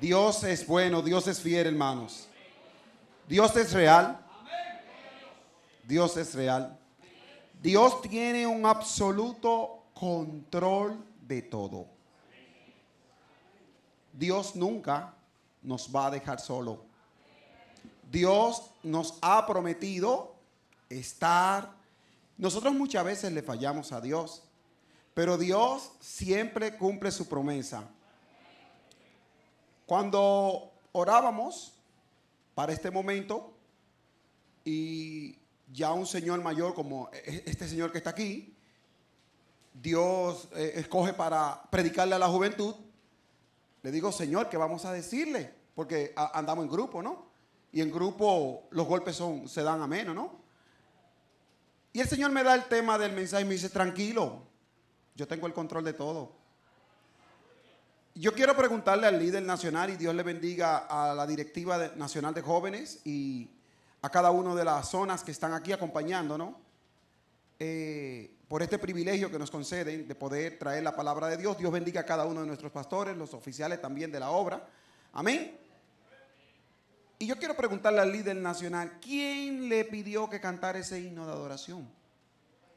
Dios es bueno, Dios es fiel, hermanos. Dios es real. Dios es real. Dios tiene un absoluto control de todo. Dios nunca nos va a dejar solo. Dios nos ha prometido estar. Nosotros muchas veces le fallamos a Dios, pero Dios siempre cumple su promesa. Cuando orábamos para este momento y ya un señor mayor como este señor que está aquí, Dios escoge para predicarle a la juventud, le digo, Señor, ¿qué vamos a decirle? Porque andamos en grupo, ¿no? Y en grupo los golpes se dan a menos, ¿no? Y el Señor me da el tema del mensaje y me dice, tranquilo, yo tengo el control de todo. Yo quiero preguntarle al líder nacional, y Dios le bendiga a la directiva nacional de jóvenes y a cada una de las zonas que están aquí acompañándonos, por este privilegio que nos conceden de poder traer la palabra de Dios. Dios bendiga a cada uno de nuestros pastores, los oficiales también de la obra. Amén. Y yo quiero preguntarle al líder nacional, ¿quién le pidió que cantara ese himno de adoración?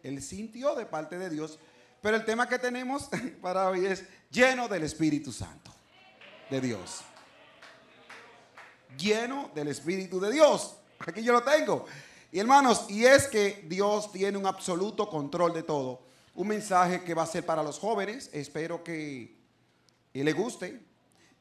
Él sintió de parte de Dios. Pero el tema que tenemos para hoy es lleno del Espíritu Santo de Dios. Lleno del Espíritu de Dios. Aquí yo lo tengo. Y hermanos, y es que Dios tiene un absoluto control de todo. Un mensaje que va a ser para los jóvenes. Espero que le guste.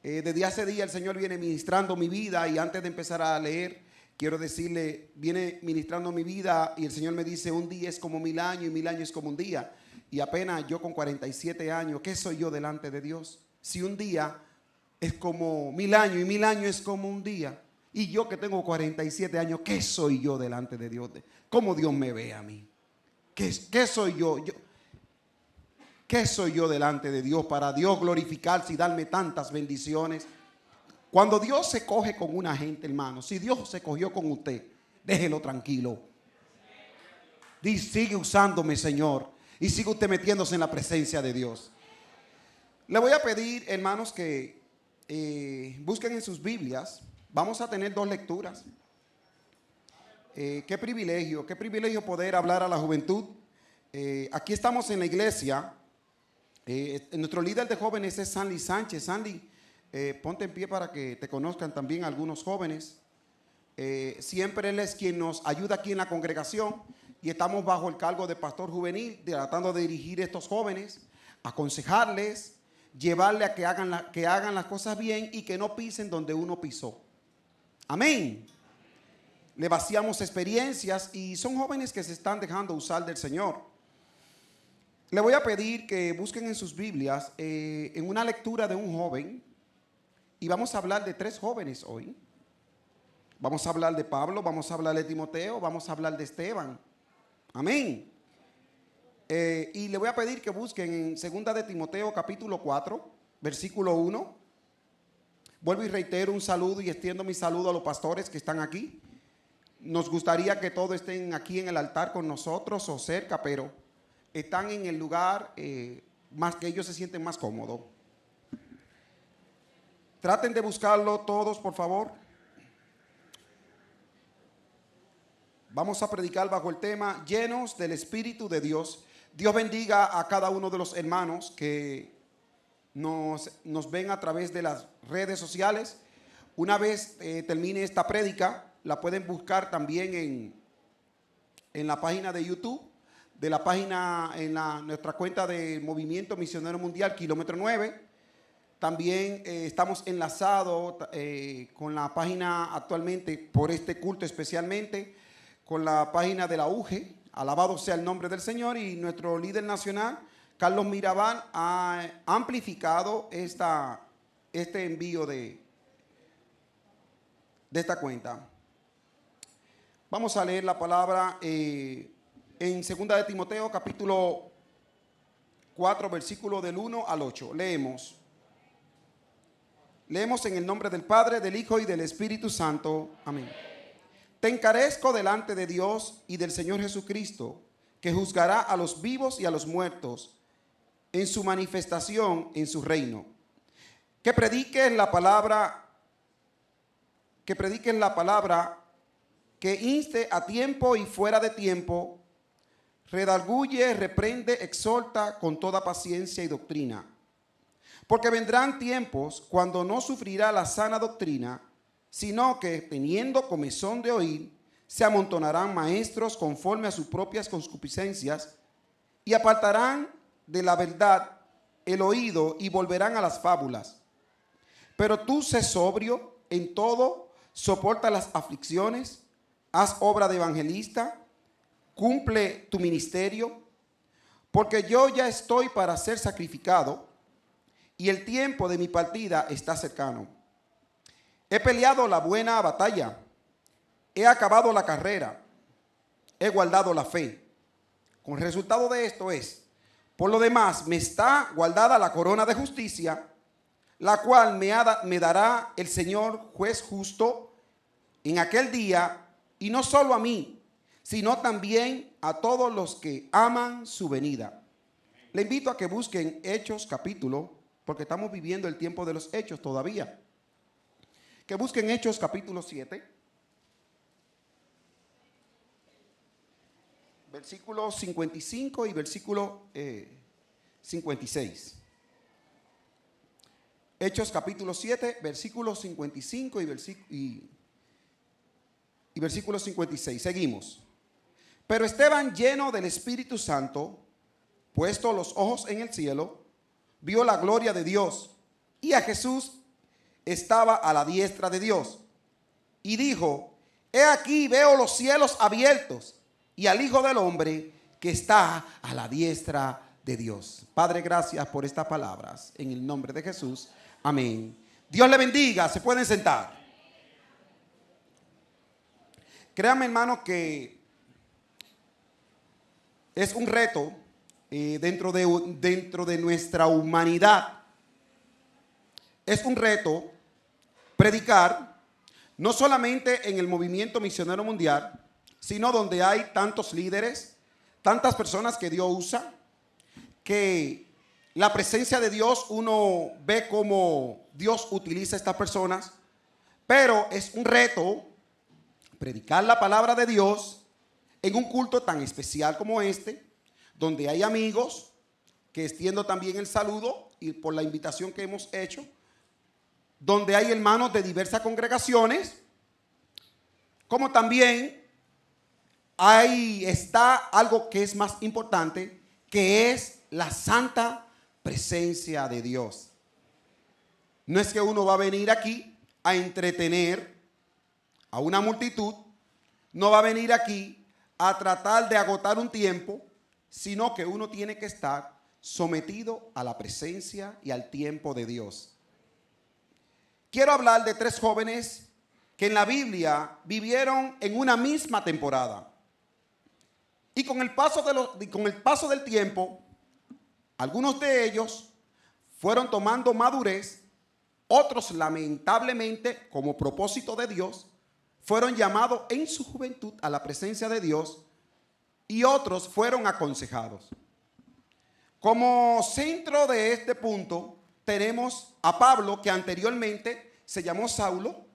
Desde hace día el Señor viene ministrando mi vida, y antes de empezar a leer, quiero decirle, viene ministrando mi vida, y el Señor me dice, un día es como 1000 años y 1000 años es como un día. Y apenas yo con 47 años, ¿qué soy yo delante de Dios? Si un día es como 1000 años y 1000 años es como un día, y yo que tengo 47 años, ¿qué soy yo delante de Dios? ¿Cómo Dios me ve a mí? ¿Qué soy yo? ¿Qué soy yo delante de Dios para Dios glorificarse y darme tantas bendiciones? Cuando Dios se coge con una gente, hermano, si Dios se cogió con usted, déjelo tranquilo. Sigue usándome, Señor, y sigue usted metiéndose en la presencia de Dios. Le voy a pedir, hermanos, que busquen en sus Biblias. Vamos a tener 2 lecturas. Qué privilegio poder hablar a la juventud. Aquí estamos en la iglesia. Nuestro líder de jóvenes es Sandy Sánchez. Sandy, ponte en pie para que te conozcan también algunos jóvenes. Siempre él es quien nos ayuda aquí en la congregación, y estamos bajo el cargo de pastor juvenil, tratando de dirigir a estos jóvenes, aconsejarles, llevarle a que hagan las cosas bien y que no pisen donde uno pisó. Amén. Le vaciamos experiencias y son jóvenes que se están dejando usar del Señor. Le voy a pedir que busquen en sus Biblias en una lectura de un joven, y vamos a hablar de 3 jóvenes hoy. Vamos a hablar de Pablo, vamos a hablar de Timoteo, vamos a hablar de Esteban. Amén. Y le voy a pedir que busquen en 2 de Timoteo capítulo 4, versículo 1. Vuelvo y reitero un saludo y extiendo mi saludo a los pastores que están aquí. Nos gustaría que todos estén aquí en el altar con nosotros o cerca, pero están en el lugar más que ellos se sienten más cómodos. Traten de buscarlo todos, por favor. Vamos a predicar bajo el tema llenos del Espíritu de Dios. Dios bendiga a cada uno de los hermanos que nos ven a través de las redes sociales. Una vez termine esta prédica, la pueden buscar también en la página de YouTube, de la página nuestra cuenta de Movimiento Misionero Mundial, kilómetro 9. También estamos enlazados con la página actualmente, por este culto especialmente, con la página de la UGE, alabado sea el nombre del Señor, y nuestro líder nacional, Carlos Mirabal, ha amplificado este envío de esta cuenta. Vamos a leer la palabra en 2 de Timoteo capítulo 4, versículo del 1 al 8. Leemos en el nombre del Padre, del Hijo y del Espíritu Santo. Amén. Te encarezco delante de Dios y del Señor Jesucristo, que juzgará a los vivos y a los muertos en su manifestación en su reino. que prediques la palabra, que inste a tiempo y fuera de tiempo, redarguye, reprende, exhorta con toda paciencia y doctrina. Porque vendrán tiempos cuando no sufrirá la sana doctrina, sino que, teniendo comezón de oír, se amontonarán maestros conforme a sus propias concupiscencias y apartarán de la verdad el oído y volverán a las fábulas. Pero tú sé sobrio en todo, soporta las aflicciones, haz obra de evangelista, cumple tu ministerio, porque yo ya estoy para ser sacrificado y el tiempo de mi partida está cercano. He peleado la buena batalla, he acabado la carrera, he guardado la fe. Con el resultado de esto es, por lo demás, me está guardada la corona de justicia, la cual me dará el Señor juez justo en aquel día, y no solo a mí, sino también a todos los que aman su venida. Le invito a que busquen Hechos capítulo, porque estamos viviendo el tiempo de los Hechos todavía. Que busquen Hechos capítulo 7, versículo 55 y versículo 56. Hechos capítulo 7, versículo 55 y versículo 56. Seguimos. Pero Esteban, lleno del Espíritu Santo, puesto los ojos en el cielo, vio la gloria de Dios y a Jesús estaba a la diestra de Dios. Y dijo, he aquí veo los cielos abiertos y al Hijo del Hombre que está a la diestra de Dios. Padre, gracias por estas palabras. En el nombre de Jesús. Amén. Dios le bendiga. Se pueden sentar. Créanme, hermano, que es un reto dentro de nuestra humanidad. Es un reto predicar no solamente en el movimiento misionero mundial, sino donde hay tantos líderes, tantas personas que Dios usa, que la presencia de Dios, uno ve cómo Dios utiliza a estas personas, pero es un reto predicar la palabra de Dios en un culto tan especial como este, donde hay amigos, que extiendo también el saludo y por la invitación que hemos hecho, donde hay hermanos de diversas congregaciones, como también ahí está algo que es más importante, que es la santa presencia de Dios. No es que uno va a venir aquí a entretener a una multitud, no va a venir aquí a tratar de agotar un tiempo, sino que uno tiene que estar sometido a la presencia y al tiempo de Dios. Quiero hablar de 3 jóvenes que en la Biblia vivieron en una misma temporada. Y con el paso del tiempo, algunos de ellos fueron tomando madurez, otros lamentablemente, como propósito de Dios, fueron llamados en su juventud a la presencia de Dios y otros fueron aconsejados. Como centro de este punto tenemos a Pablo, que anteriormente se llamó Saulo,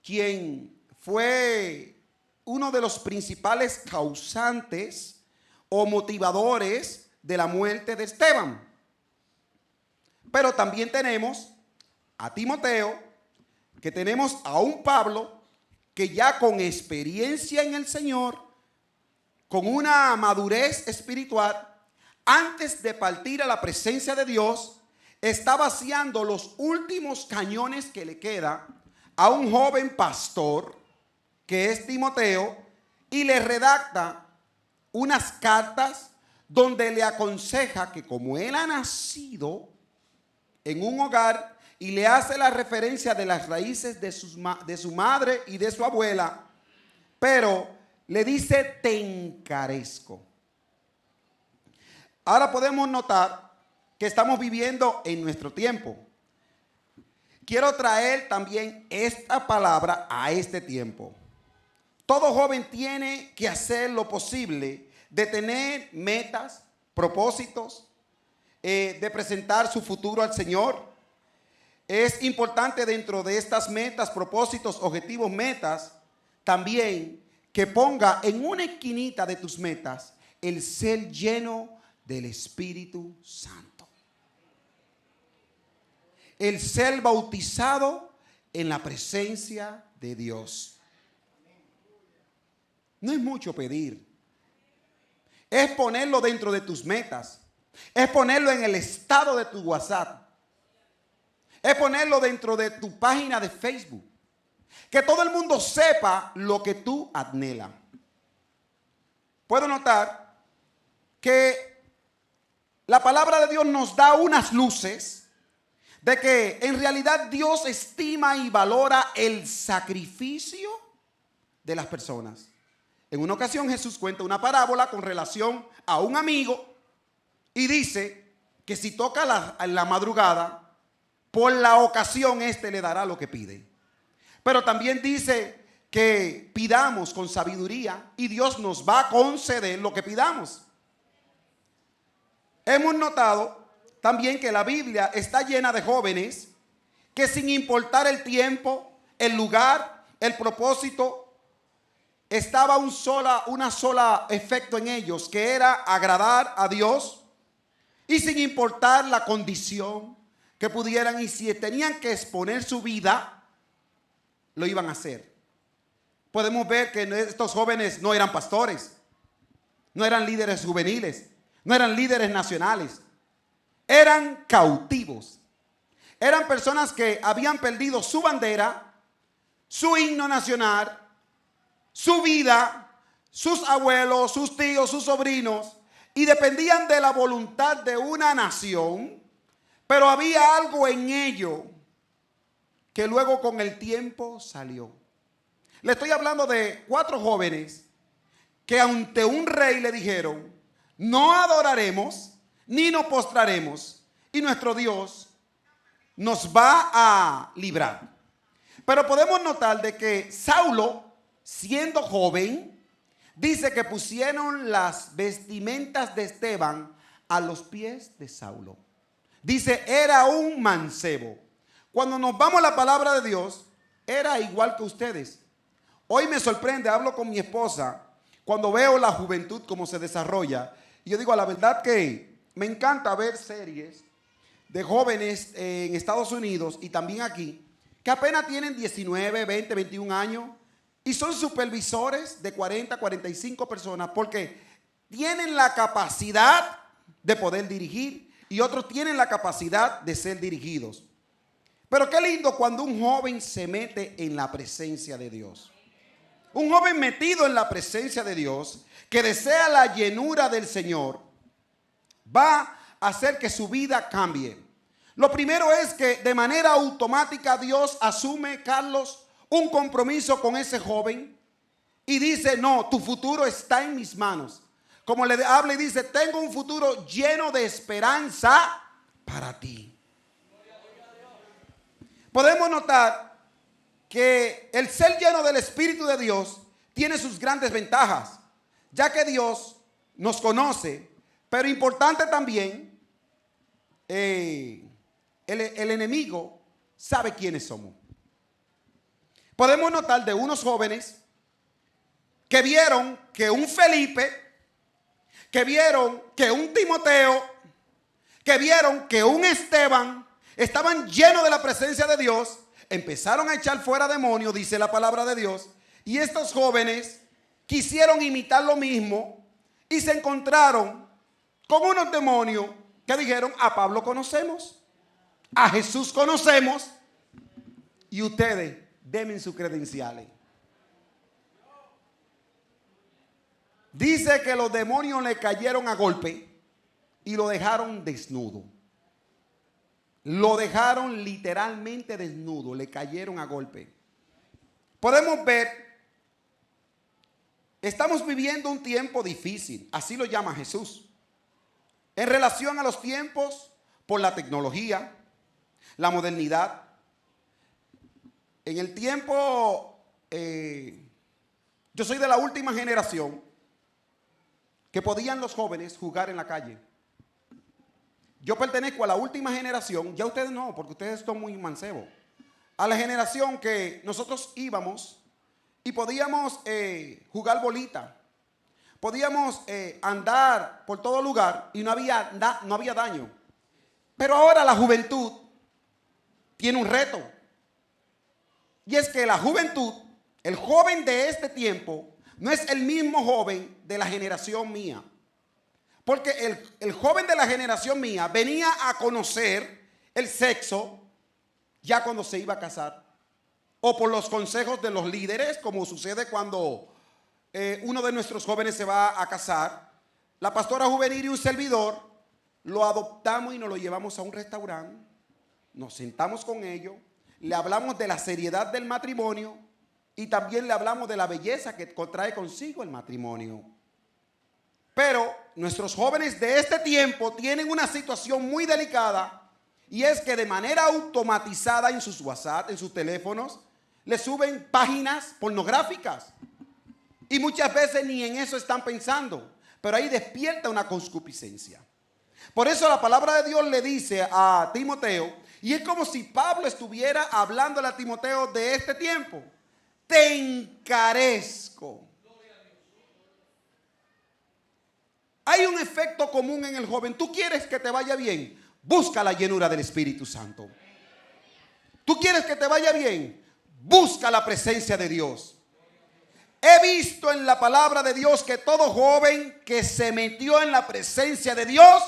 quien fue uno de los principales causantes o motivadores de la muerte de Esteban. Pero también tenemos a Timoteo, que tenemos a un Pablo que ya con experiencia en el Señor, con una madurez espiritual, antes de partir a la presencia de Dios, está vaciando los últimos cañones que le queda a un joven pastor que es Timoteo, y le redacta unas cartas donde le aconseja que como él ha nacido en un hogar y le hace la referencia de las raíces de su madre y de su abuela, pero le dice te encarezco. Ahora podemos notar que estamos viviendo en nuestro tiempo. Quiero traer también esta palabra a este tiempo. Todo joven tiene que hacer lo posible de tener metas, propósitos, de presentar su futuro al Señor. es importante dentro de estas metas, propósitos, objetivos, metas, también que ponga en una esquinita de tus metas el ser lleno del Espíritu Santo. El ser bautizado en la presencia de Dios. No es mucho pedir. Es ponerlo dentro de tus metas. Es ponerlo en el estado de tu WhatsApp. Es ponerlo dentro de tu página de Facebook. Que todo el mundo sepa lo que tú anhelas. Puedo notar que la palabra de Dios nos da unas luces de que en realidad Dios estima y valora el sacrificio de las personas. En una ocasión Jesús cuenta una parábola con relación a un amigo y dice que si toca la madrugada, por la ocasión le dará lo que pide. Pero también dice que pidamos con sabiduría y Dios nos va a conceder lo que pidamos. Hemos notado también que la Biblia está llena de jóvenes que sin importar el tiempo, el lugar, el propósito, estaba una sola efecto en ellos, que era agradar a Dios, y sin importar la condición que pudieran, y si tenían que exponer su vida, lo iban a hacer. Podemos ver que estos jóvenes no eran pastores, no eran líderes juveniles, no eran líderes nacionales, eran cautivos. Eran personas que habían perdido su bandera, su himno nacional, su vida, sus abuelos, sus tíos, sus sobrinos, y dependían de la voluntad de una nación, pero había algo en ello que luego con el tiempo salió. Le estoy hablando de 4 jóvenes que ante un rey le dijeron: no adoraremos ni nos postraremos, y nuestro Dios nos va a librar. Pero podemos notar de que Saulo, siendo joven, dice que pusieron las vestimentas de Esteban a los pies de Saulo. Dice, era un mancebo. Cuando nos vamos a la palabra de Dios, era igual que ustedes. Hoy me sorprende, hablo con mi esposa, cuando veo la juventud cómo se desarrolla. Y yo digo, la verdad que me encanta ver series de jóvenes en Estados Unidos y también aquí, que apenas tienen 19, 20, 21 años y son supervisores de 40, 45 personas porque tienen la capacidad de poder dirigir y otros tienen la capacidad de ser dirigidos. Pero qué lindo cuando un joven se mete en la presencia de Dios. Un joven metido en la presencia de Dios, que desea la llenura del Señor, va a hacer que su vida cambie. Lo primero es que de manera automática Dios asume, Carlos, un compromiso con ese joven y dice, no, tu futuro está en mis manos. Como le habla y dice, tengo un futuro lleno de esperanza para ti. Podemos notar que el ser lleno del Espíritu de Dios tiene sus grandes ventajas, ya que Dios nos conoce, pero importante también, el enemigo sabe quiénes somos. Podemos notar de unos jóvenes que vieron que un Felipe, que vieron que un Timoteo, que vieron que un Esteban estaban llenos de la presencia de Dios, empezaron a echar fuera demonios, dice la palabra de Dios, y estos jóvenes quisieron imitar lo mismo y se encontraron con unos demonios que dijeron, a Pablo conocemos, a Jesús conocemos, y ustedes denme sus credenciales. Dice que los demonios le cayeron a golpe y lo dejaron desnudo. Lo dejaron literalmente desnudo, le cayeron a golpe. Podemos ver, estamos viviendo un tiempo difícil, así lo llama Jesús, en relación a los tiempos por la tecnología, la modernidad. En el tiempo, yo soy de la última generación que podían los jóvenes jugar en la calle. yo pertenezco a la última generación, ya ustedes no, porque ustedes son muy mancebos. A la generación que nosotros íbamos y podíamos jugar bolita. Podíamos andar por todo lugar y no había daño. Pero ahora la juventud tiene un reto. Y es que la juventud, el joven de este tiempo, no es el mismo joven de la generación mía. Porque el joven de la generación mía venía a conocer el sexo ya cuando se iba a casar. O por los consejos de los líderes, como sucede cuando uno de nuestros jóvenes se va a casar. La pastora juvenil y un servidor lo adoptamos y nos lo llevamos a un restaurante. Nos sentamos con ellos, le hablamos de la seriedad del matrimonio y también le hablamos de la belleza que trae consigo el matrimonio. Pero nuestros jóvenes de este tiempo tienen una situación muy delicada, y es que de manera automatizada en sus WhatsApp, en sus teléfonos, le suben páginas pornográficas. Y muchas veces ni en eso están pensando, pero ahí despierta una concupiscencia. Por eso la palabra de Dios le dice a Timoteo, y es como si Pablo estuviera hablándole a Timoteo de este tiempo: te encarezco. Hay un efecto común en el joven. Tú quieres que te vaya bien, busca la llenura del Espíritu Santo. Tú quieres que te vaya bien, busca la presencia de Dios. He visto en la palabra de Dios que todo joven que se metió en la presencia de Dios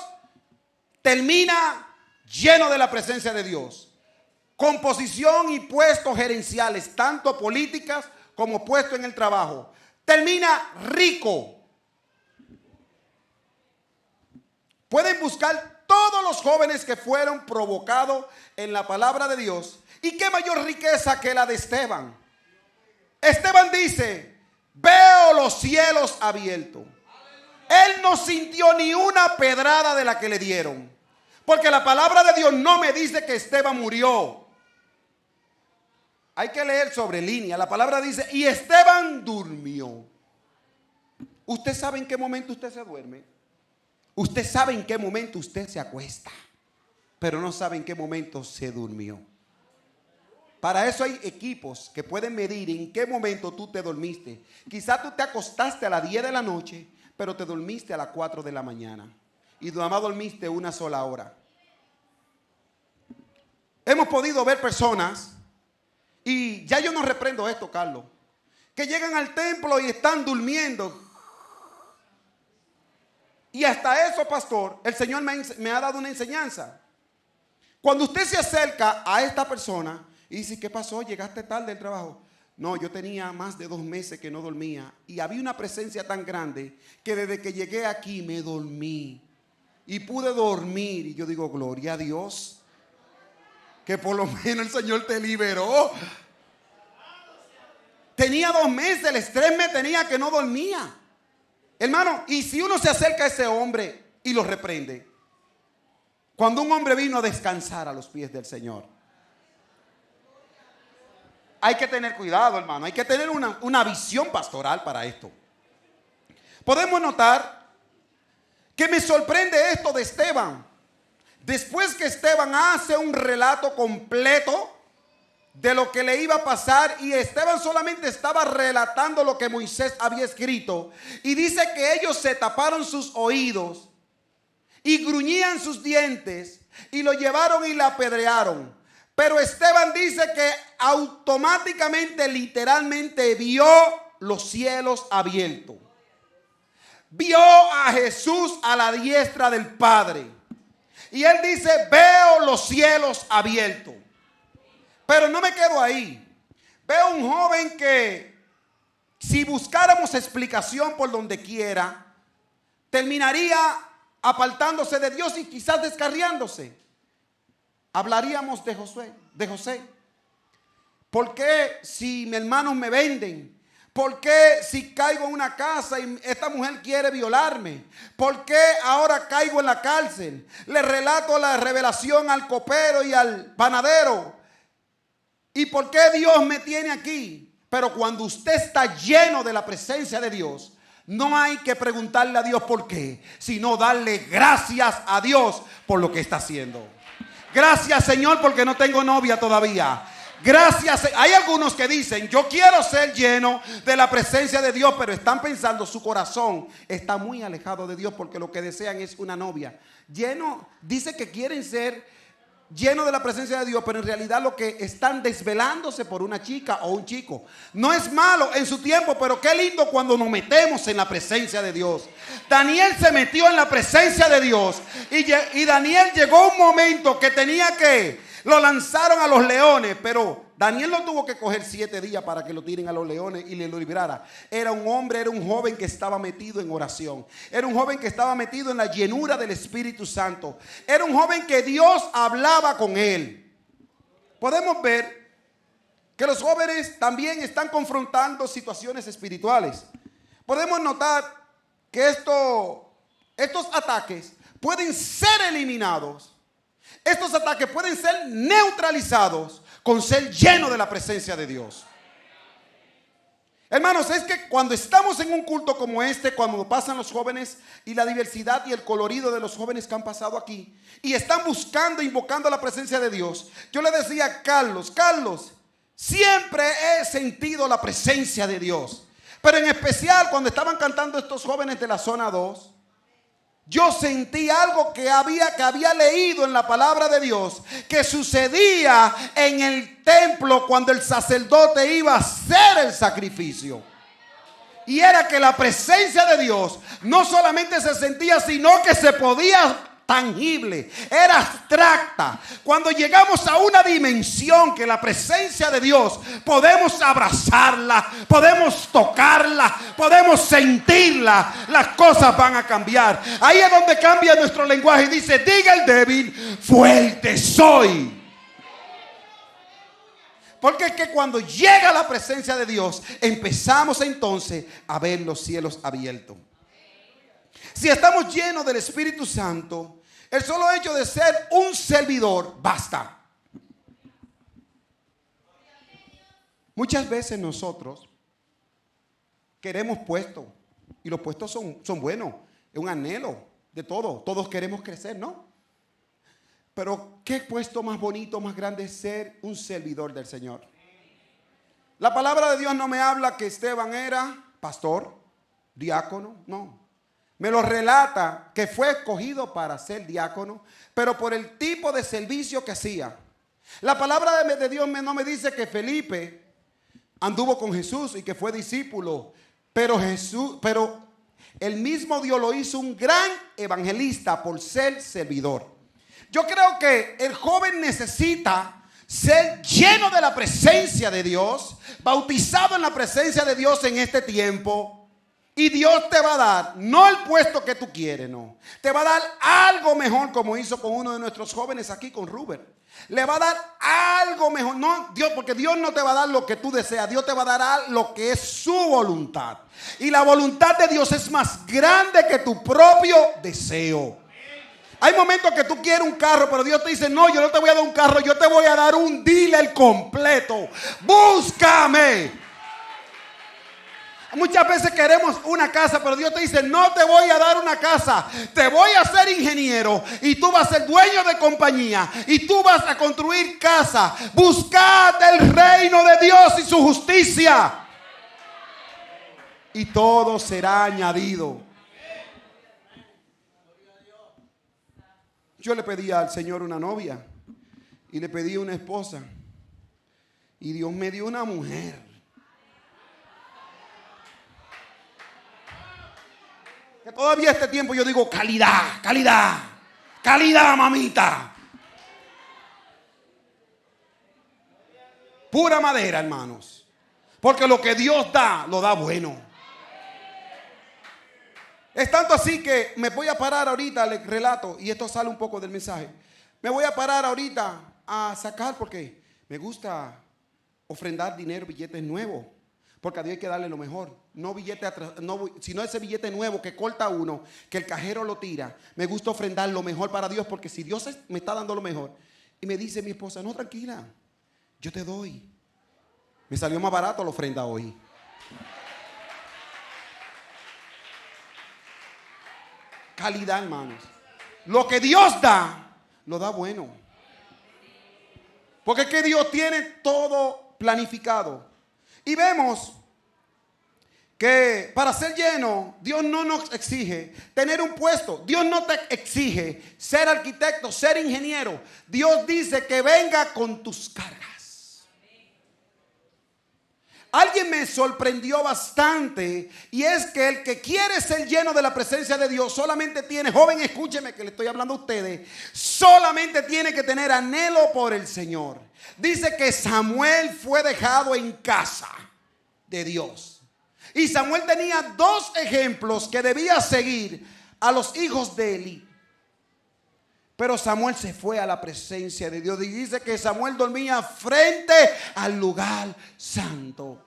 termina lleno de la presencia de Dios, con posición y puestos gerenciales, tanto políticas como puestos en el trabajo. Termina rico. Pueden buscar todos los jóvenes que fueron provocados en la palabra de Dios. ¿Y qué mayor riqueza que la de Esteban? Esteban dice: veo los cielos abiertos. Él no sintió ni una pedrada de la que le dieron, porque la palabra de Dios no me dice que Esteban murió. Hay que leer sobre línea. La palabra dice: y Esteban durmió. ¿Usted sabe en qué momento usted se duerme? Usted sabe en qué momento usted se acuesta, pero no sabe en qué momento se durmió. Para eso hay equipos que pueden medir en qué momento tú te dormiste. Quizá tú te acostaste a las 10 de la noche, pero te dormiste a las 4 de la mañana. Y nada más dormiste una sola hora. Hemos podido ver personas, y ya yo no reprendo esto, Carlos, que llegan al templo y están durmiendo. Y hasta eso, pastor, el Señor me ha dado una enseñanza. Cuando usted se acerca a esta persona y dice: ¿qué pasó? ¿Llegaste tarde del trabajo? No, yo tenía más de 2 meses que no dormía. Y había una presencia tan grande que desde que llegué aquí me dormí. Y pude dormir. Y yo digo: gloria a Dios, que por lo menos el Señor te liberó. Tenía 2 meses, el estrés me tenía que no dormía. Hermano, y si uno se acerca a ese hombre y lo reprende, cuando un hombre vino a descansar a los pies del Señor, hay que tener cuidado, hermano. Hay que tener una visión pastoral para esto. Podemos notar que me sorprende esto de Esteban. Después que Esteban hace un relato completo de lo que le iba a pasar, y Esteban solamente estaba relatando lo que Moisés había escrito, y dice que ellos se taparon sus oídos y gruñían sus dientes y lo llevaron y lo apedrearon. Pero Esteban dice que automáticamente, literalmente, vio los cielos abiertos. Vio a Jesús a la diestra del Padre. Y él dice: veo los cielos abiertos. Pero no me quedo ahí. Veo un joven que, si buscáramos explicación por donde quiera, terminaría apartándose de Dios y quizás descarriándose. Hablaríamos de José. ¿Por qué si mis hermanos me venden? ¿Por qué si caigo en una casa y esta mujer quiere violarme? ¿Por qué ahora caigo en la cárcel? Le relato la revelación al copero y al panadero. ¿Y por qué Dios me tiene aquí? Pero cuando usted está lleno de la presencia de Dios, no hay que preguntarle a Dios por qué, sino darle gracias a Dios por lo que está haciendo. Gracias, Señor, porque no tengo novia todavía. Gracias. Hay algunos que dicen, yo quiero ser lleno de la presencia de Dios, pero están pensando, su corazón está muy alejado de Dios porque lo que desean es una novia. Dice que quieren ser llenos de la presencia de Dios, pero en realidad lo que están desvelándose por una chica o un chico. No es malo en su tiempo, pero qué lindo cuando nos metemos en la presencia de Dios. Daniel se metió en la presencia de Dios y Daniel llegó a un momento que lo lanzaron a los leones, pero Daniel no tuvo que coger 7 días para que lo tiren a los leones y le lo librara. Era un joven que estaba metido en oración. Era un joven que estaba metido en la llenura del Espíritu Santo. Era un joven que Dios hablaba con él. Podemos ver que los jóvenes también están confrontando situaciones espirituales. Podemos notar que estos ataques pueden ser eliminados. Estos ataques pueden ser neutralizados con ser lleno de la presencia de Dios. Hermanos, es que cuando estamos en un culto como este, cuando pasan los jóvenes y la diversidad y el colorido de los jóvenes que han pasado aquí y están buscando, invocando la presencia de Dios, yo le decía a Carlos, siempre he sentido la presencia de Dios, pero en especial cuando estaban cantando estos jóvenes de la zona 2, yo sentí algo que había leído en la palabra de Dios, que sucedía en el templo cuando el sacerdote iba a hacer el sacrificio. Y era que la presencia de Dios no solamente se sentía, sino que se podía tangible, era abstracta. Cuando llegamos a una dimensión que la presencia de Dios podemos abrazarla, podemos tocarla, podemos sentirla, las cosas van a cambiar. Ahí es donde cambia nuestro lenguaje y dice, diga el débil, fuerte soy. Porque es que cuando llega la presencia de Dios, empezamos entonces a ver los cielos abiertos. Si estamos llenos del Espíritu Santo, el solo hecho de ser un servidor basta. Muchas veces nosotros queremos puestos, y los puestos son buenos, es un anhelo de todo. Todos queremos crecer, ¿no? Pero qué puesto más bonito, más grande es ser un servidor del Señor. La palabra de Dios no me habla que Esteban era pastor, diácono, no. Me lo relata que fue escogido para ser diácono, pero por el tipo de servicio que hacía. La palabra de Dios no me dice que Felipe anduvo con Jesús y que fue discípulo, pero el mismo Dios lo hizo un gran evangelista por ser servidor. Yo creo que el joven necesita ser lleno de la presencia de Dios, bautizado en la presencia de Dios en este tiempo. Y Dios te va a dar, no el puesto que tú quieres, no. Te va a dar algo mejor, como hizo con uno de nuestros jóvenes aquí, con Rubén. Le va a dar algo mejor. No, Dios, porque Dios no te va a dar lo que tú deseas. Dios te va a dar lo que es su voluntad. Y la voluntad de Dios es más grande que tu propio deseo. Hay momentos que tú quieres un carro, pero Dios te dice, no, yo no te voy a dar un carro, yo te voy a dar un dealer completo. Búscame. Muchas veces queremos una casa, pero Dios te dice, no te voy a dar una casa, te voy a hacer ingeniero y tú vas a ser dueño de compañía y tú vas a construir casa. Buscad el reino de Dios y su justicia y todo será añadido. Yo le pedí al Señor una novia y le pedí una esposa y Dios me dio una mujer. Que todavía este tiempo yo digo calidad, calidad, calidad, mamita. Pura madera, hermanos. Porque lo que Dios da, lo da bueno. Es tanto así que me voy a parar ahorita, le relato, y esto sale un poco del mensaje. Me voy a parar ahorita a sacar porque me gusta ofrendar dinero, billetes nuevos. Porque a Dios hay que darle lo mejor. No billete sino ese billete nuevo que corta uno, que el cajero lo tira. Me gusta ofrendar lo mejor para Dios, porque si Dios me está dando lo mejor. Y me dice mi esposa, no, tranquila, yo te doy. Me salió más barato la ofrenda hoy. calidad, hermanos. Lo que Dios da, lo da bueno. Porque es que Dios tiene todo planificado. Y vemos que para ser lleno, Dios no nos exige tener un puesto. Dios no te exige ser arquitecto, ser ingeniero. Dios dice que venga con tus cargas. Alguien me sorprendió bastante, y es que el que quiere ser lleno de la presencia de Dios solamente tiene, joven, escúcheme que le estoy hablando a ustedes, solamente tiene que tener anhelo por el Señor. Dice que Samuel fue dejado en casa de Dios. Y Samuel tenía dos ejemplos que debía seguir a los hijos de Eli. Pero Samuel se fue a la presencia de Dios y dice que Samuel dormía frente al lugar santo.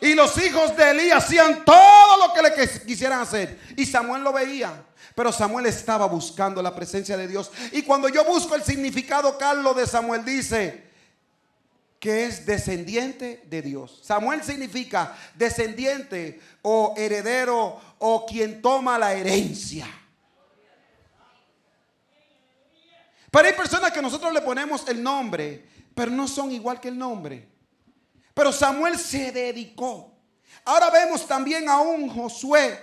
Y los hijos de Elí hacían todo lo que le quisieran hacer. Y Samuel lo veía. Pero Samuel estaba buscando la presencia de Dios. Y cuando yo busco el significado, Carlos, de Samuel, dice que es descendiente de Dios. Samuel significa descendiente o heredero o quien toma la herencia. Pero hay personas que nosotros le ponemos el nombre, pero no son igual que el nombre. Pero Samuel se dedicó. Ahora vemos también a un Josué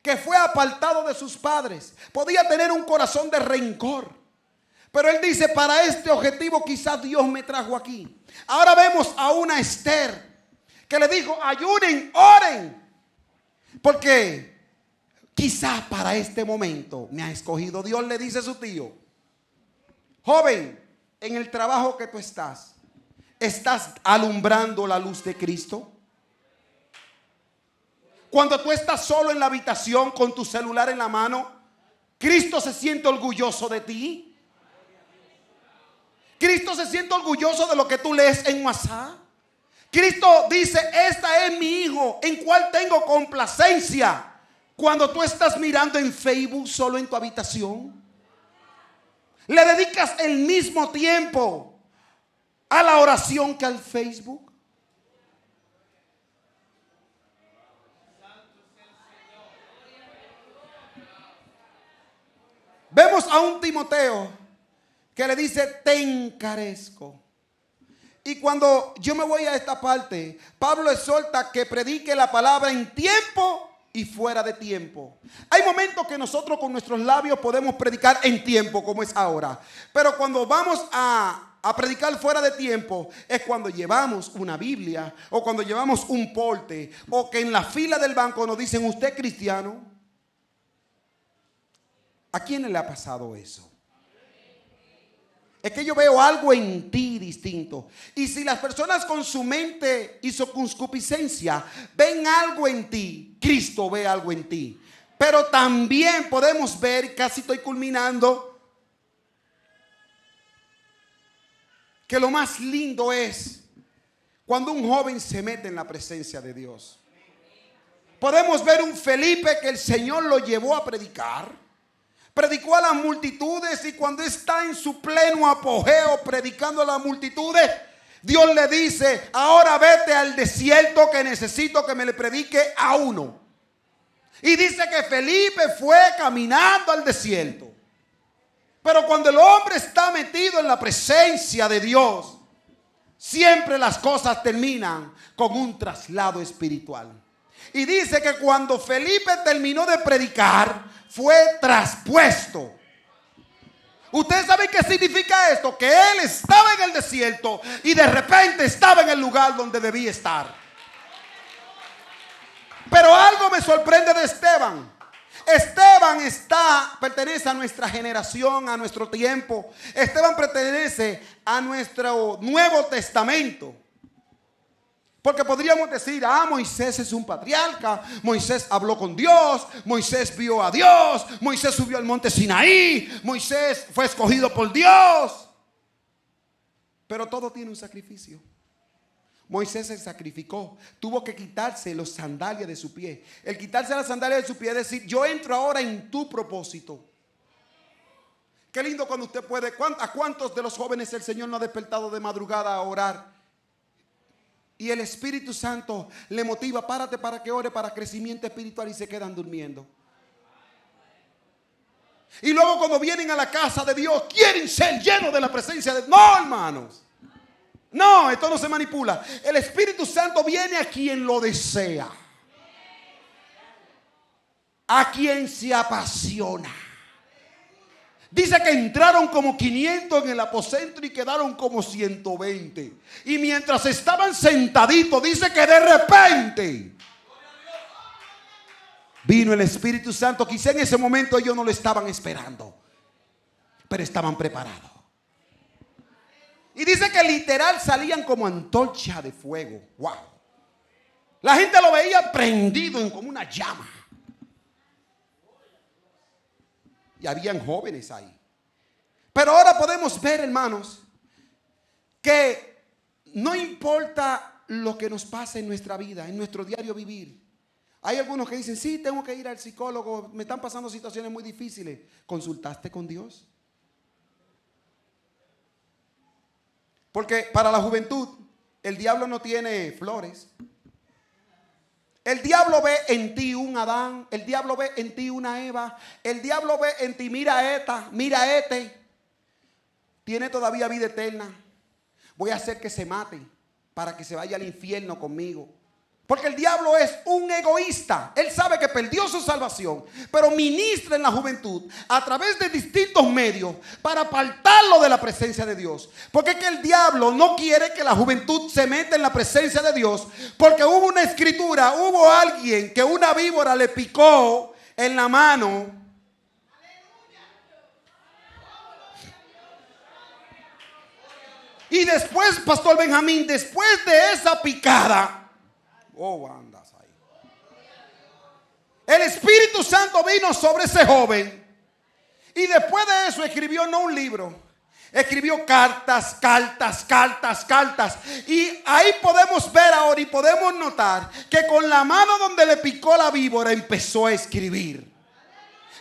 que fue apartado de sus padres. Podía tener un corazón de rencor. Pero él dice, para este objetivo quizás Dios me trajo aquí. Ahora vemos a una Esther que le dijo, ayunen, oren. Porque quizás para este momento me ha escogido Dios, le dice su tío. Joven, en el trabajo que tú estás alumbrando la luz de Cristo. Cuando tú estás solo en la habitación con tu celular en la mano, Cristo se siente orgulloso de ti. Cristo se siente orgulloso de lo que tú lees en WhatsApp. Cristo dice, esta es mi hijo, en cual tengo complacencia. Cuando tú estás mirando en Facebook solo en tu habitación, le dedicas el mismo tiempo a la oración que al Facebook. Vemos a un Timoteo que le dice, te encarezco. Y cuando yo me voy a esta parte, Pablo exhorta que predique la palabra en tiempo y fuera de tiempo. Hay momentos que nosotros con nuestros labios podemos predicar en tiempo, como es ahora. Pero cuando vamos a predicar fuera de tiempo, es cuando llevamos una Biblia, o cuando llevamos un porte, o que en la fila del banco nos dicen, ¿usted es cristiano? ¿A quién le ha pasado eso? Es que yo veo algo en ti distinto. Y si las personas con su mente y su concupiscencia ven algo en ti, Cristo ve algo en ti. Pero también podemos ver, casi estoy culminando, que lo más lindo es cuando un joven se mete en la presencia de Dios. Podemos ver un Felipe que el Señor lo llevó a predicar. Predicó a las multitudes, y cuando está en su pleno apogeo predicando a las multitudes, Dios le dice, ahora vete al desierto que necesito que me le predique a uno. Y dice que Felipe fue caminando al desierto. Pero cuando el hombre está metido en la presencia de Dios, siempre las cosas terminan con un traslado espiritual. Y dice que cuando Felipe terminó de predicar, fue traspuesto. ¿Ustedes saben qué significa esto? Que él estaba en el desierto y de repente estaba en el lugar donde debía estar. Pero algo me sorprende de Esteban. Esteban pertenece a nuestra generación, a nuestro tiempo. Esteban pertenece a nuestro Nuevo Testamento. Porque podríamos decir, Moisés es un patriarca, Moisés habló con Dios, Moisés vio a Dios, Moisés subió al monte Sinaí, Moisés fue escogido por Dios. Pero todo tiene un sacrificio. Moisés se sacrificó, tuvo que quitarse los sandalias de su pie. El quitarse las sandalias de su pie es decir, yo entro ahora en tu propósito. Qué lindo cuando usted puede. ¿A cuántos de los jóvenes el Señor no ha despertado de madrugada a orar? Y el Espíritu Santo le motiva, párate para que ore para crecimiento espiritual, y se quedan durmiendo. Y luego cuando vienen a la casa de Dios, quieren ser llenos de la presencia de Dios. No, hermanos. No, esto no se manipula. El Espíritu Santo viene a quien lo desea. A quien se apasiona. Dice que entraron como 500 en el aposento y quedaron como 120. Y mientras estaban sentaditos, dice que de repente vino el Espíritu Santo. Quizá en ese momento ellos no lo estaban esperando, pero estaban preparados. Y dice que literal salían como antorcha de fuego. Wow. La gente lo veía prendido en como una llama. Y habían jóvenes ahí. Pero ahora podemos ver, hermanos, que no importa lo que nos pase en nuestra vida, en nuestro diario vivir. Hay algunos que dicen, sí, tengo que ir al psicólogo, me están pasando situaciones muy difíciles. ¿Consultaste con Dios? Porque para la juventud, el diablo no tiene flores. El diablo ve en ti un Adán. El diablo ve en ti una Eva. El diablo ve en ti, mira esta, mira este. Tiene todavía vida eterna. Voy a hacer que se mate para que se vaya al infierno conmigo. Porque el diablo es un egoísta. Él sabe que perdió su salvación, pero ministra en la juventud a través de distintos medios para apartarlo de la presencia de Dios. Porque es que el diablo no quiere que la juventud se meta en la presencia de Dios. Porque hubo una escritura, hubo alguien que una víbora le picó en la mano. Y después, Pastor Benjamín, después de esa picada, andas ahí, el Espíritu Santo vino sobre ese joven. Y después de eso escribió no un libro, escribió cartas. Y ahí podemos ver ahora y podemos notar que con la mano donde le picó la víbora empezó a escribir.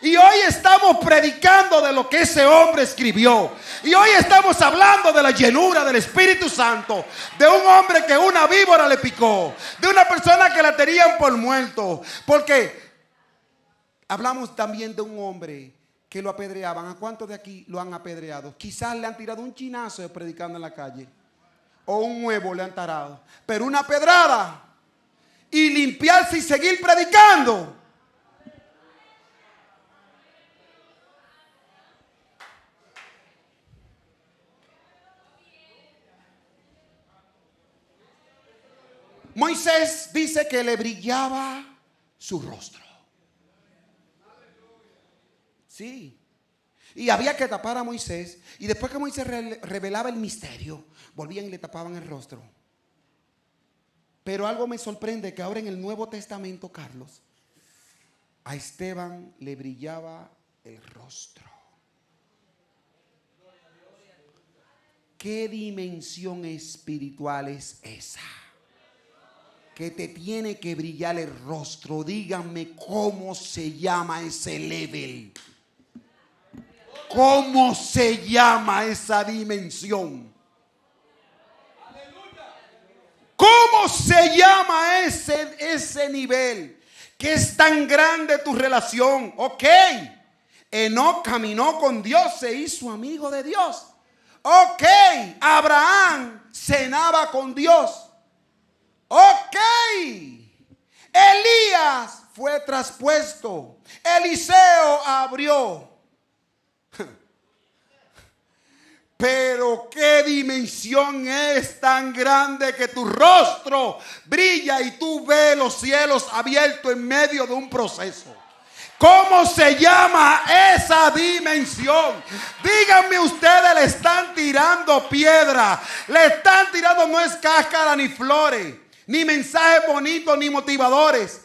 Y hoy estamos predicando de lo que ese hombre escribió. Y hoy estamos hablando de la llenura del Espíritu Santo. De un hombre que una víbora le picó. De una persona que la tenían por muerto. Porque hablamos también de un hombre que lo apedreaban. ¿A cuántos de aquí lo han apedreado? Quizás le han tirado un chinazo predicando en la calle. O un huevo le han tarado. Pero una pedrada. Y limpiarse y seguir predicando. Moisés dice que le brillaba su rostro. Sí. Y había que tapar a Moisés. Y después que Moisés revelaba el misterio, volvían y le tapaban el rostro. Pero algo me sorprende, que ahora en el Nuevo Testamento, Carlos, a Esteban le brillaba el rostro. ¿Qué dimensión espiritual es esa? Que te tiene que brillar el rostro. Díganme cómo se llama ese level. ¿Cómo se llama esa dimensión? ¿Cómo se llama ese nivel? Que es tan grande tu relación. Ok. Enoc caminó con Dios, se hizo amigo de Dios. Ok. Abraham cenaba con Dios. Ok. Elías fue traspuesto. Eliseo abrió. Pero qué dimensión es tan grande que tu rostro brilla y tú ves los cielos abiertos en medio de un proceso. ¿Cómo se llama esa dimensión? Díganme ustedes, le están tirando piedra. Le están tirando, no es cáscara ni flores, ni mensajes bonitos, ni motivadores.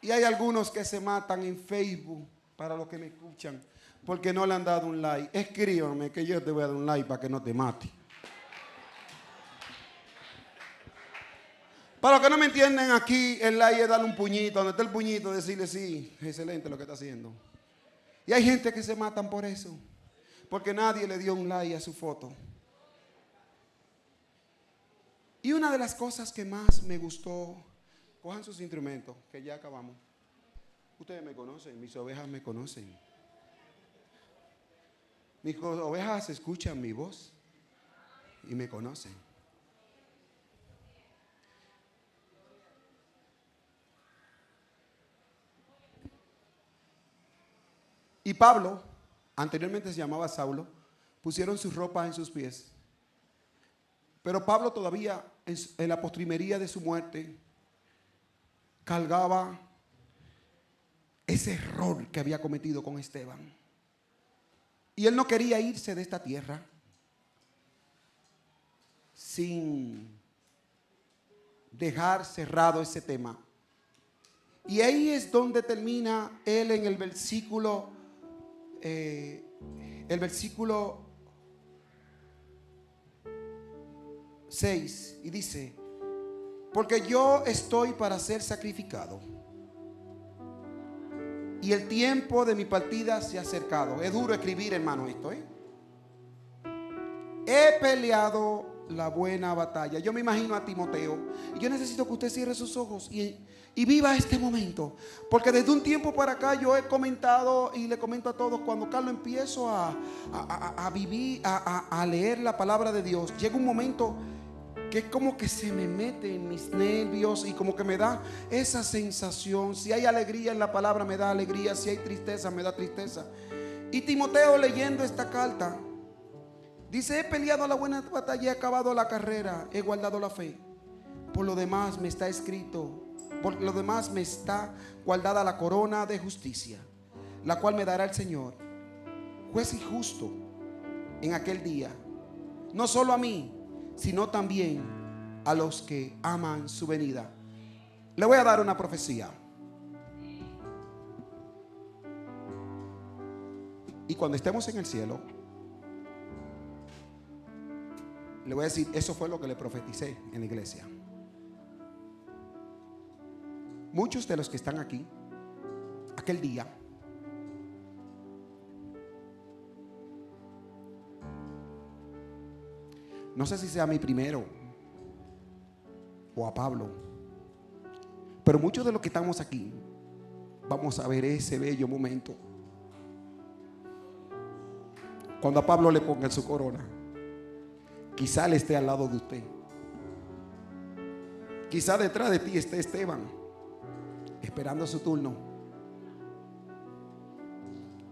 Y hay algunos que se matan en Facebook, para los que me escuchan, porque no le han dado un like. Escríbame que yo te voy a dar un like para que no te mate. Para los que no me entienden, aquí el like es darle un puñito. Donde está el puñito, decirle sí, excelente lo que está haciendo. Y hay gente que se matan por eso, porque nadie le dio un like a su foto. Y una de las cosas que más me gustó, cojan sus instrumentos, que ya acabamos. Ustedes me conocen, mis ovejas me conocen. Mis ovejas escuchan mi voz y me conocen. Y Pablo, anteriormente se llamaba Saulo, pusieron sus ropas en sus pies. Pero Pablo todavía en la postrimería de su muerte cargaba ese error que había cometido con Esteban. Y él no quería irse de esta tierra sin dejar cerrado ese tema. Y ahí es donde termina él en el versículo 6 y dice: porque yo estoy para ser sacrificado y el tiempo de mi partida se ha acercado. Es duro escribir, hermano, esto, He peleado la buena batalla. Yo me imagino a Timoteo, y yo necesito que usted cierre sus ojos y viva este momento, porque desde un tiempo para acá yo he comentado y le comento a todos: cuando Carlos empiezo a vivir, a leer la palabra de Dios, llega un momento que es como que se me mete en mis nervios y como que me da esa sensación. Si hay alegría en la palabra, me da alegría. Si hay tristeza, me da tristeza. Y Timoteo, leyendo esta carta, dice: he peleado la buena batalla, he acabado la carrera, he guardado la fe. Por lo demás me está escrito, por lo demás me está guardada la corona de justicia, la cual me dará el Señor, juez y justo, en aquel día, no solo a mí, sino también a los que aman su venida. Le voy a dar una profecía. Y cuando estemos en el cielo, le voy a decir: eso fue lo que le profeticé en la iglesia. Muchos de los que están aquí, aquel día, no sé si sea a mí primero o a Pablo, pero muchos de los que estamos aquí vamos a ver ese bello momento cuando a Pablo le pongan su corona. Quizá él esté al lado de usted, quizá detrás de ti esté Esteban esperando su turno,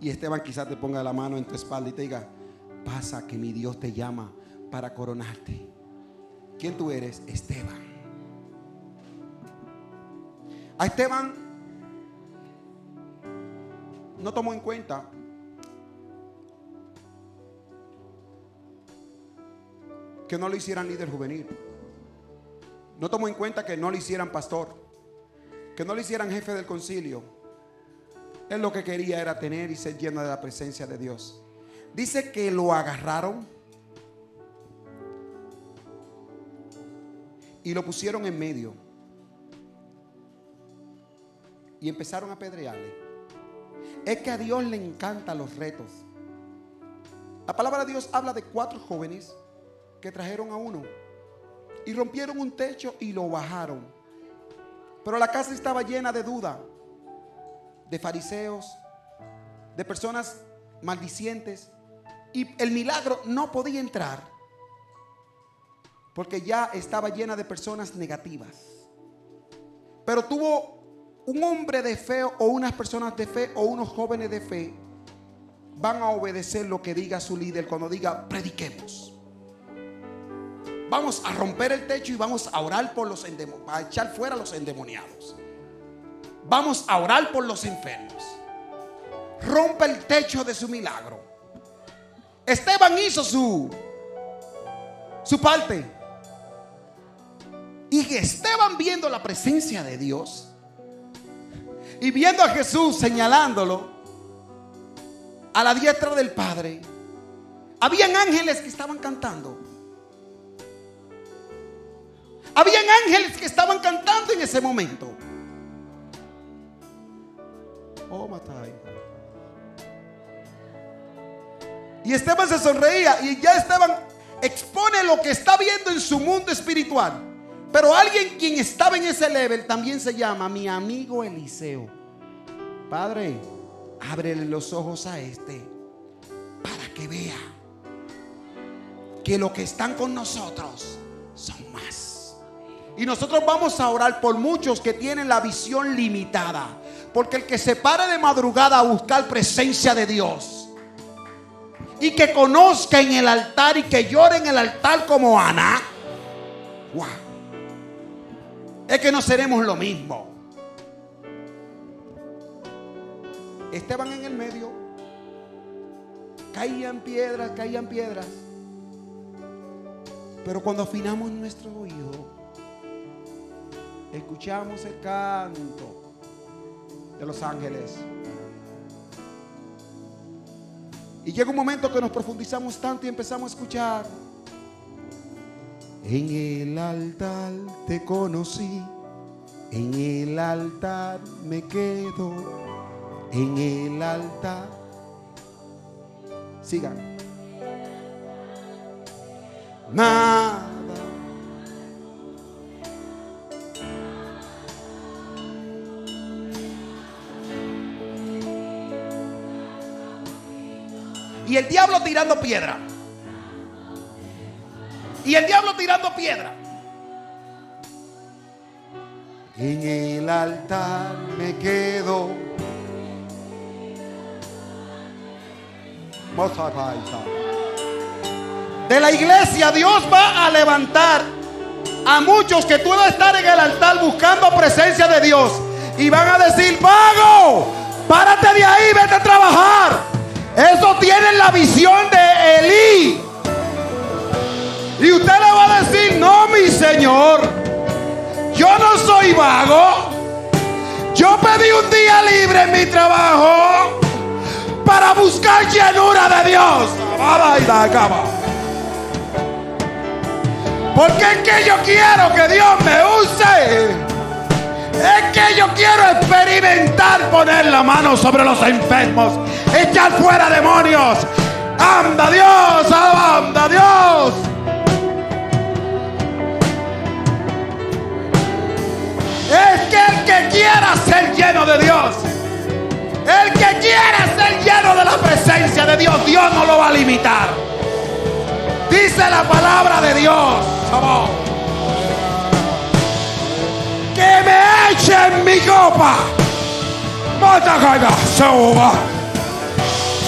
y Esteban quizá te ponga la mano en tu espalda y te diga: pasa que mi Dios te llama para coronarte. ¿Quién tú eres? Esteban. A Esteban no tomó en cuenta que no lo hicieran líder juvenil. No tomó en cuenta que no lo hicieran pastor, que no lo hicieran jefe del concilio. Él lo que quería era tener y ser lleno de la presencia de Dios. Dice que lo agarraron y lo pusieron en medio y empezaron a apedrearle. Es que a Dios le encantan los retos. La palabra de Dios habla de 4 jóvenes que trajeron a uno y rompieron un techo y lo bajaron. Pero la casa estaba llena de duda, de fariseos, de personas maldicientes, y el milagro no podía entrar porque ya estaba llena de personas negativas. Pero tuvo un hombre de fe, o unas personas de fe, o unos jóvenes de fe, van a obedecer lo que diga su líder cuando diga: prediquemos. Vamos a romper el techo y vamos a orar por los endemoniados, a echar fuera a los endemoniados. Vamos a orar por los enfermos. Rompe el techo de su milagro. Esteban hizo su parte. Y Esteban, viendo la presencia de Dios y viendo a Jesús señalándolo a la diestra del Padre, habían ángeles que estaban cantando. Habían ángeles que estaban cantando en ese momento. Oh, Matai. Y Esteban se sonreía, y ya Esteban expone lo que está viendo en su mundo espiritual. Pero alguien quien estaba en ese level también se llama mi amigo Eliseo. Padre, ábrele los ojos a este para que vea que los que están con nosotros son más. Y nosotros vamos a orar por muchos que tienen la visión limitada, porque el que se pare de madrugada a buscar presencia de Dios y que conozca en el altar y que llore en el altar como Ana, wow, es que no seremos lo mismo. Estaban en el medio, caían piedras, pero cuando afinamos nuestro oído, escuchamos el canto de los ángeles. Y llega un momento que nos profundizamos tanto y empezamos a escuchar: en el altar te conocí, en el altar me quedo, en el altar. Sigan. Nada. Y el diablo tirando piedra. Y el diablo tirando piedra. En el altar me quedo. De la iglesia Dios va a levantar a muchos que tú vas a estar en el altar buscando presencia de Dios. Y van a decir: vago, párate de ahí, vete a trabajar. Eso tiene la visión de Elí. Y usted le va a decir: no, mi Señor, yo no soy vago. Yo pedí un día libre en mi trabajo para buscar llenura de Dios. Porque es que yo quiero que Dios me use. Es que yo quiero experimentar poner la mano sobre los enfermos, echar fuera demonios. Anda Dios, anda Dios. Es que el que quiera ser lleno de Dios, el que quiera ser lleno de la presencia de Dios, Dios no lo va a limitar. Dice la palabra de Dios: que me echen mi copa.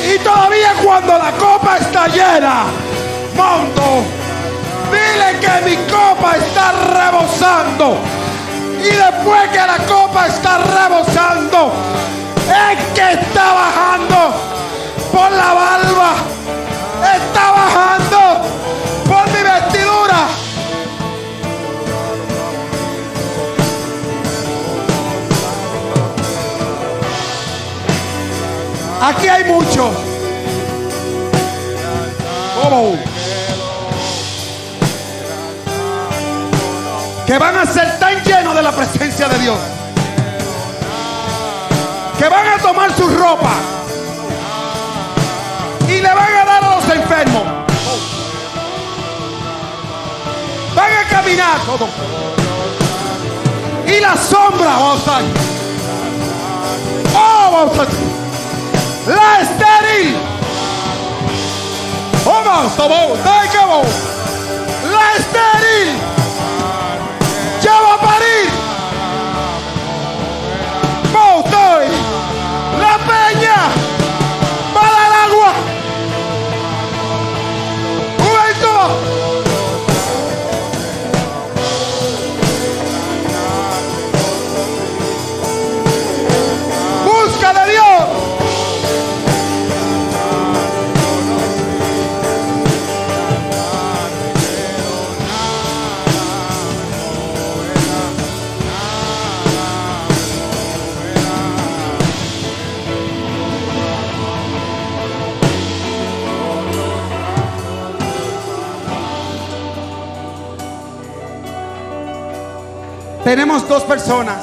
Y todavía cuando la copa está llena, monto, dile que mi copa está rebosando. Y después que la copa está rebosando, es que está bajando por la barba, está bajando por mi vestidura. Aquí hay muchos que van a ser tan llenos de la presencia de Dios que van a tomar su ropa y le van a dar a los enfermos. Van a caminar todo. Y la sombra, vamos a la estéril, la estéril ya va a parir. La peña va a dar agua. Busca de Dios. Tenemos dos personas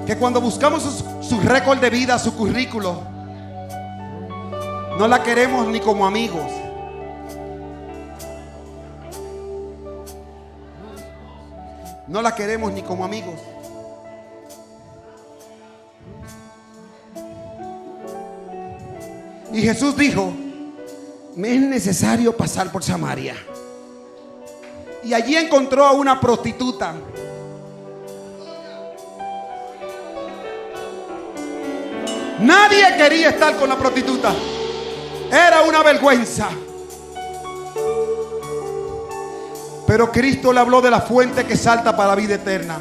que cuando buscamos su récord de vida, su currículo, no la queremos ni como amigos. No la queremos ni como amigos. Y Jesús dijo: me es necesario pasar por Samaria. Y allí encontró a una prostituta. Nadie quería estar con la prostituta. Era una vergüenza. Pero Cristo le habló de la fuente que salta para la vida eterna.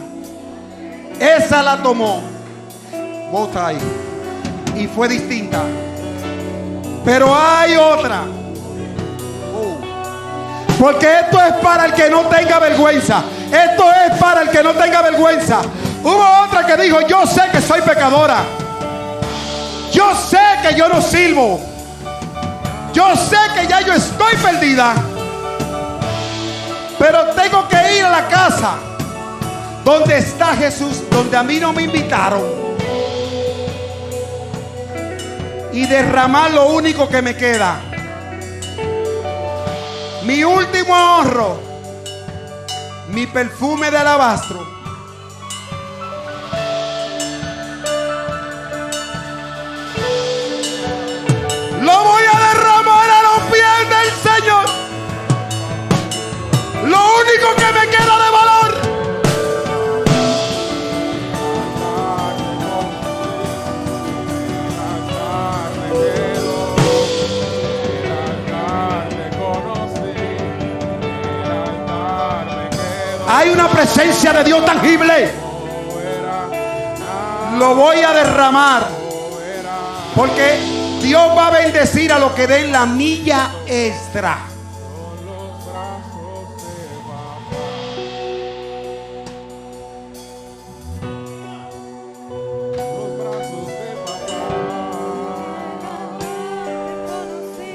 Esa la tomó. Bota ahí. Y fue distinta. Pero hay otra. Porque esto es para el que no tenga vergüenza. Esto es para el que no tenga vergüenza. Hubo otra que dijo: yo sé que soy pecadora. Yo sé que yo no sirvo. Yo sé que ya yo estoy perdida. Pero tengo que ir a la casa donde está Jesús, donde a mí no me invitaron, y derramar lo único que me queda, mi último ahorro, mi perfume de alabastro. Lo voy a derramar a los pies del Señor. Lo único que me queda de valor. Hay una presencia de Dios tangible. Lo voy a derramar, porque Dios va a bendecir a los que den la milla extra.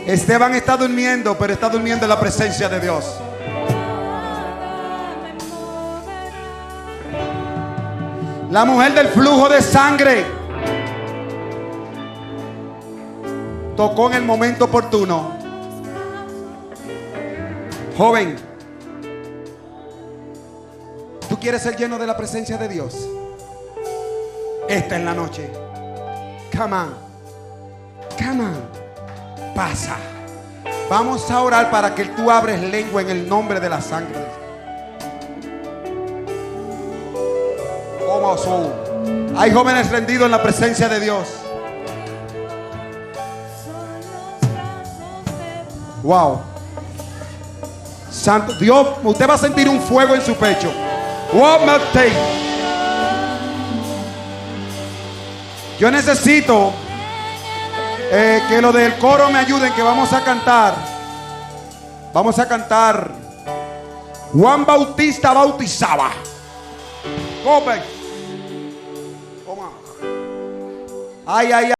Esteban está durmiendo, pero está durmiendo en la presencia de Dios. La mujer del flujo de sangre tocó en el momento oportuno. Joven, ¿tú quieres ser lleno de la presencia de Dios? Esta es la noche. Come on. Come on. Pasa. Vamos a orar para que tú abres lengua en el nombre de la sangre. Hay jóvenes rendidos en la presencia de Dios. Wow. Santo Dios, usted va a sentir un fuego en su pecho. What must take? Yo necesito que lo del coro me ayuden, que vamos a cantar. Vamos a cantar. Juan Bautista bautizaba. Go back. Ay, ay, ay.